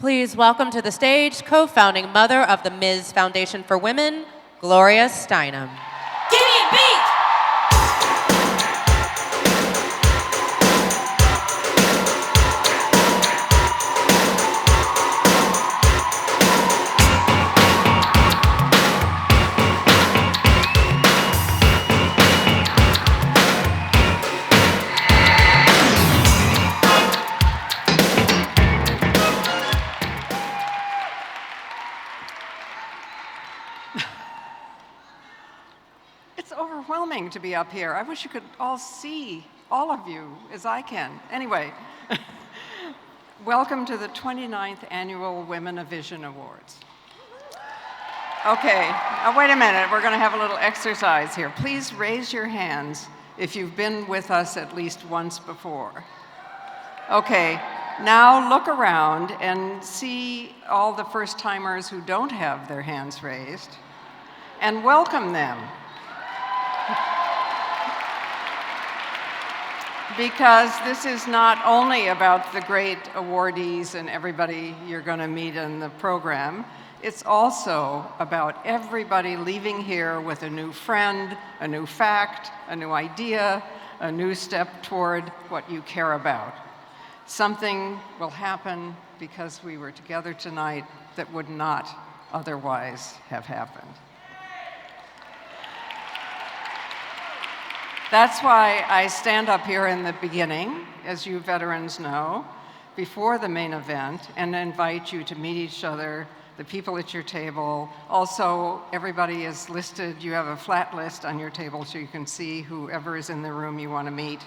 Please welcome to the stage co-founding mother of the Ms. Foundation for Women, Gloria Steinem. Give me a beat! It's overwhelming to be up here. I wish you could all see all of you as I can. Anyway, welcome to the 29th Annual Women of Vision Awards. Okay, now wait a minute. We're going to have a little exercise here. Please raise your hands if you've been with us at least once before. Okay, now look around and see all the first-timers who don't have their hands raised and welcome them. Because this is not only about the great awardees and everybody you're going to meet in the program, it's also about everybody leaving here with a new friend, a new fact, a new idea, a new step toward what you care about. Something will happen because we were together tonight that would not otherwise have happened. That's why I stand up here in the beginning, as you veterans know, before the main event, and invite you to meet each other, the people at your table. Also, everybody is listed. You have a flat list on your table so you can see whoever is in the room you want to meet.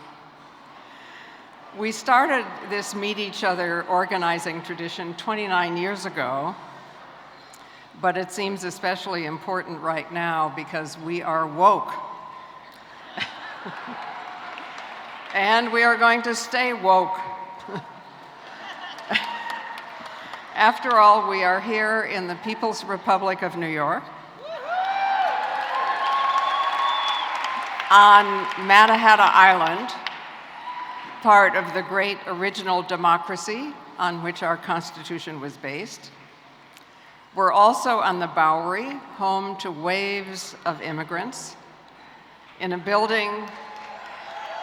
We started this Meet Each Other organizing tradition 29 years ago, but it seems especially important right now because we are woke. And we are going to stay woke. After all, we are here in the People's Republic of New York, on Mannahatta Island, part of the great original democracy on which our Constitution was based. We're also on the Bowery, home to waves of immigrants, in a building,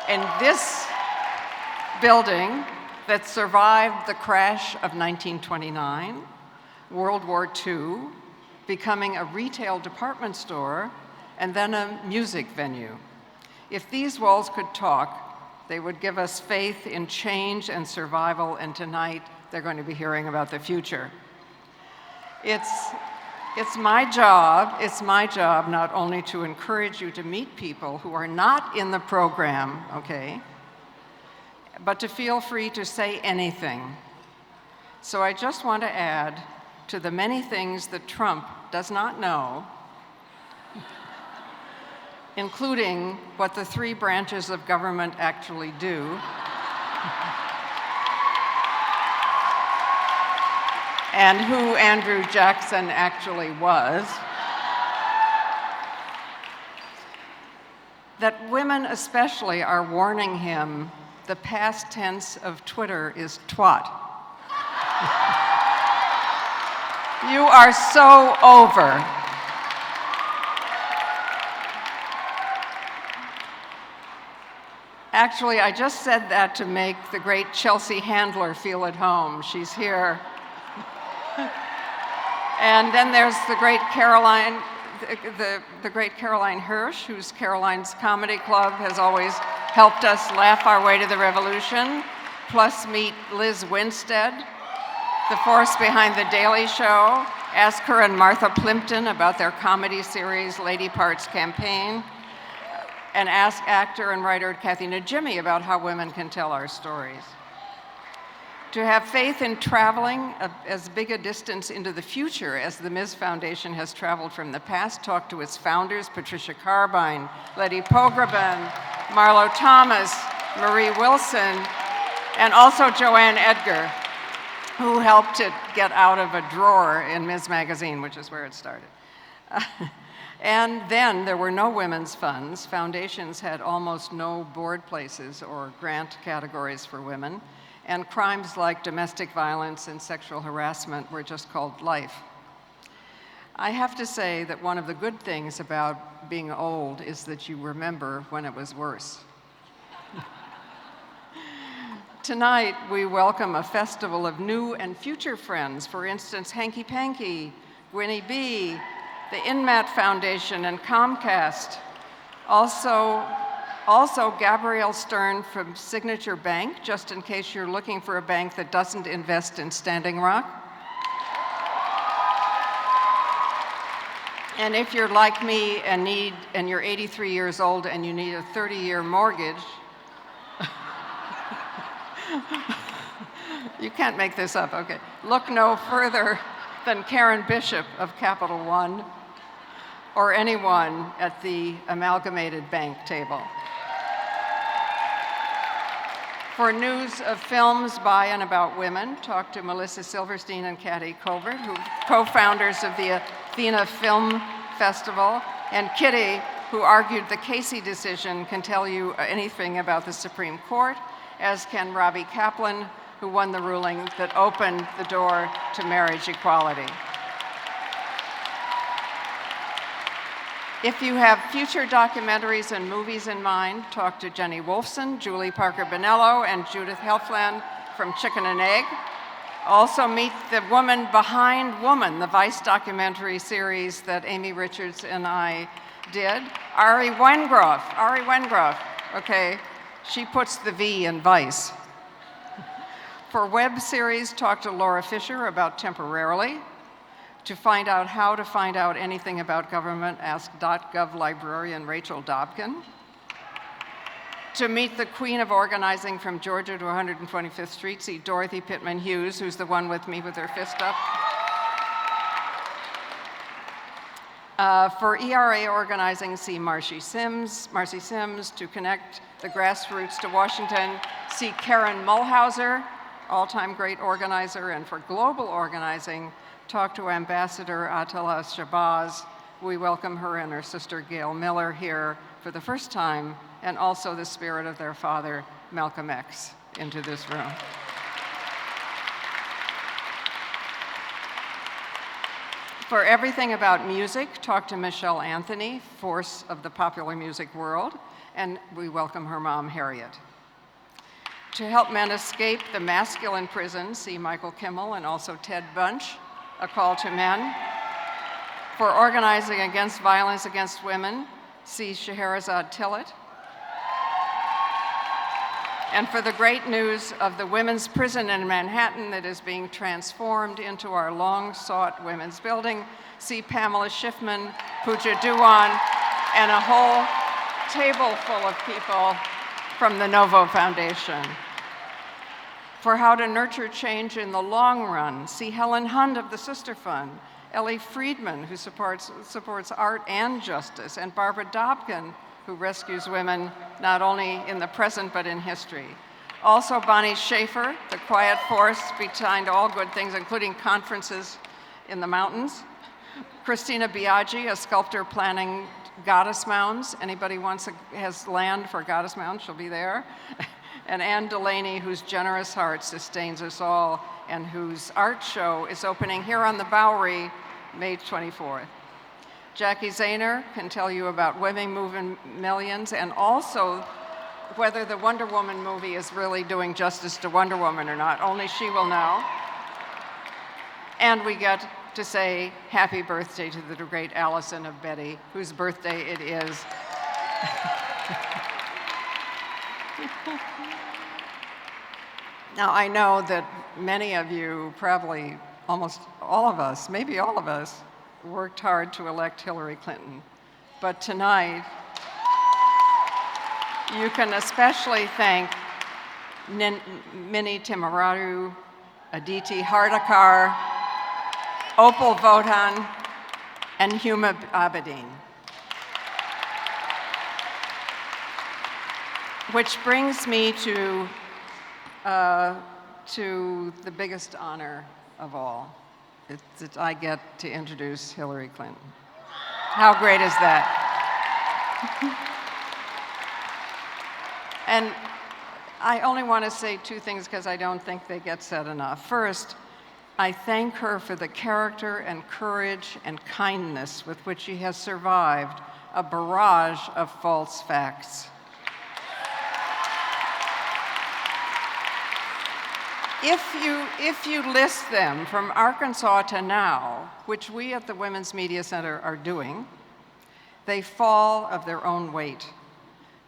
in this building that survived the crash of 1929, World War II, becoming a retail department store, and then a music venue. If these walls could talk, they would give us faith in change and survival, and tonight they're going to be hearing about the future. It's my job not only to encourage you to meet people who are not in the program, okay, but to feel free to say anything. So I just want to add to the many things that Trump does not know, including what the three branches of government actually do, and who Andrew Jackson actually was, that women especially are warning him the past tense of Twitter is twat. You are so over. Actually, I just said that to make the great Chelsea Handler feel at home. She's here. And then there's the great Caroline, the great Caroline Hirsch, whose Caroline's Comedy Club has always helped us laugh our way to the revolution. Plus meet Liz Winstead, the force behind The Daily Show. Ask her and Martha Plimpton about their comedy series, Lady Parts Campaign. And ask actor and writer Kathy Najimy about how women can tell our stories. To have faith in traveling as big a distance into the future as the Ms. Foundation has traveled from the past, talk to its founders, Patricia Carbine, Letty Pogrebin, Marlo Thomas, Marie Wilson, and also Joanne Edgar, who helped it get out of a drawer in Ms. Magazine, which is where it started. And then there were no women's funds. Foundations had almost no board places or grant categories for women. and crimes like domestic violence and sexual harassment were just called life. I have to say that one of the good things about being old is that you remember when it was worse. Tonight, we welcome a festival of new and future friends. For instance, Hanky Panky, Winnie B., the Inmat Foundation, and Comcast. Also Gabrielle Stern from Signature Bank, just in case you're looking for a bank that doesn't invest in Standing Rock. And if you're like me and you're 83 years old and you need a 30-year mortgage, you can't make this up, okay. Look no further than Karen Bishop of Capital One or anyone at the Amalgamated Bank table. For news of films by and about women, talk to Melissa Silverstein and Kathy Colbert, who co-founders of the Athena Film Festival, and Kitty, who argued the Casey decision, can tell you anything about the Supreme Court, as can Robbie Kaplan, who won the ruling that opened the door to marriage equality. If you have future documentaries and movies in mind, talk to Jenny Wolfson, Julie Parker-Bonello, and Judith Helfland from Chicken and Egg. Also meet the woman behind Woman, the Vice documentary series that Amy Richards and I did. Ari Wengroff, okay, she puts the V in Vice. For web series, talk to Laura Fisher about Temporarily. To find out how to find out anything about government, ask .gov librarian Rachel Dobkin. To meet the queen of organizing from Georgia to 125th Street, see Dorothy Pittman Hughes, who's the one with me with her fist up. For ERA organizing, see Marcy Sims. To connect the grassroots to Washington, see Karen Mulhauser, all-time great organizer. And for global organizing, talk to Ambassador Atala Shabazz. We welcome her and her sister Gail Miller here for the first time, and also the spirit of their father, Malcolm X, into this room. For everything about music, talk to Michelle Anthony, force of the popular music world, and we welcome her mom, Harriet. To help men escape the masculine prison, see Michael Kimmel and also Ted Bunch, A Call to Men. For organizing against violence against women, see Scheherazade Tillett. And for the great news of the women's prison in Manhattan that is being transformed into our long-sought women's building, see Pamela Schiffman, Pooja Duwan, and a whole table full of people from the Novo Foundation. For how to nurture change in the long run, see Helen Hund of the Sister Fund, Ellie Friedman, who supports art and justice, and Barbara Dobkin, who rescues women not only in the present but in history. Also Bonnie Schaefer, the quiet force behind all good things, including conferences in the mountains. Christina Biaggi, a sculptor planning goddess mounds. Anybody has land for goddess mounds, she'll be there. And Anne Delaney, whose generous heart sustains us all, and whose art show is opening here on the Bowery, May 24th. Jackie Zahner can tell you about Women Moving Millions, and also whether the Wonder Woman movie is really doing justice to Wonder Woman or not. Only she will know. And we get to say happy birthday to the great Allison of Betty, whose birthday it is. Now, I know that many of you, probably almost all of us, maybe all of us, worked hard to elect Hillary Clinton. But tonight, you can especially thank Minnie Timaradu, Aditi Hardikar, Opal Votan, and Huma Abedin. Which brings me to the biggest honor of all. It's that I get to introduce Hillary Clinton. How great is that? And I only want to say two things because I don't think they get said enough. First, I thank her for the character and courage and kindness with which she has survived a barrage of false facts. If you list them from Arkansas to now, which we at the Women's Media Center are doing, they fall of their own weight.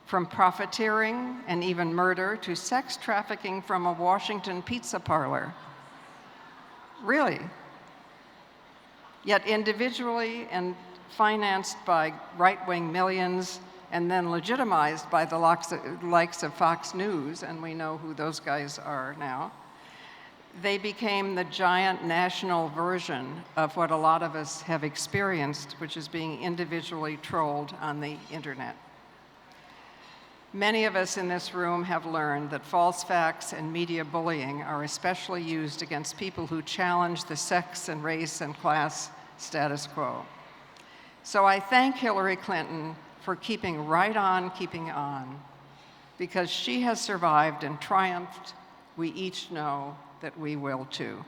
From profiteering and even murder to sex trafficking from a Washington pizza parlor. Really. Yet individually and financed by right-wing millions and then legitimized by the likes of Fox News, and we know who those guys are now, they became the giant national version of what a lot of us have experienced, which is being individually trolled on the internet. Many of us in this room have learned that false facts and media bullying are especially used against people who challenge the sex and race and class status quo. So I thank Hillary Clinton for keeping right on keeping on. Because she has survived and triumphed, we each know that we will too.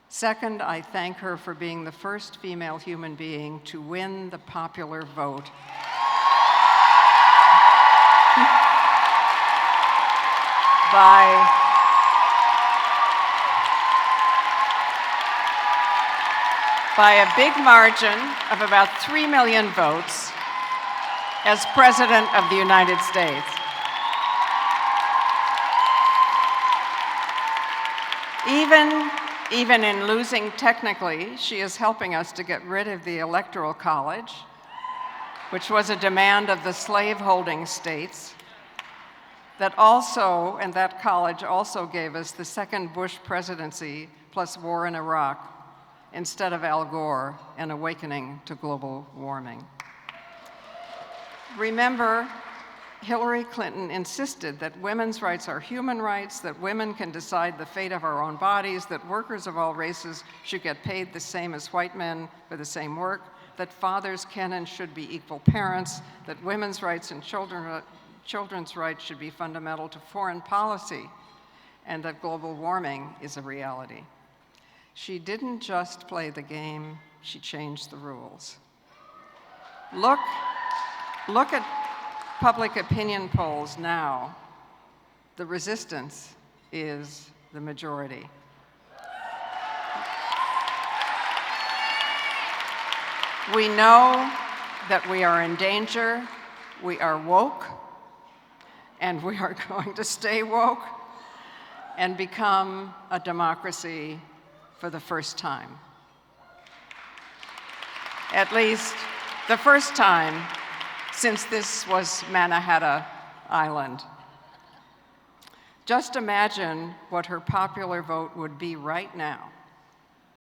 Second, I thank her for being the first female human being to win the popular vote by a big margin of about 3 million votes as President of the United States. Even in losing technically, she is helping us to get rid of the Electoral College, which was a demand of the slaveholding states. That college also gave us the second Bush presidency plus war in Iraq instead of Al Gore and awakening to global warming. Remember, Hillary Clinton insisted that women's rights are human rights, that women can decide the fate of our own bodies, that workers of all races should get paid the same as white men for the same work, that fathers can and should be equal parents, that women's rights and children's rights should be fundamental to foreign policy, and that global warming is a reality. She didn't just play the game, she changed the rules. Look at public opinion polls now. The resistance is the majority. We know that we are in danger, we are woke, and we are going to stay woke and become a democracy for the first time. At least the first time since this was Mannahatta Island. Just imagine what her popular vote would be right now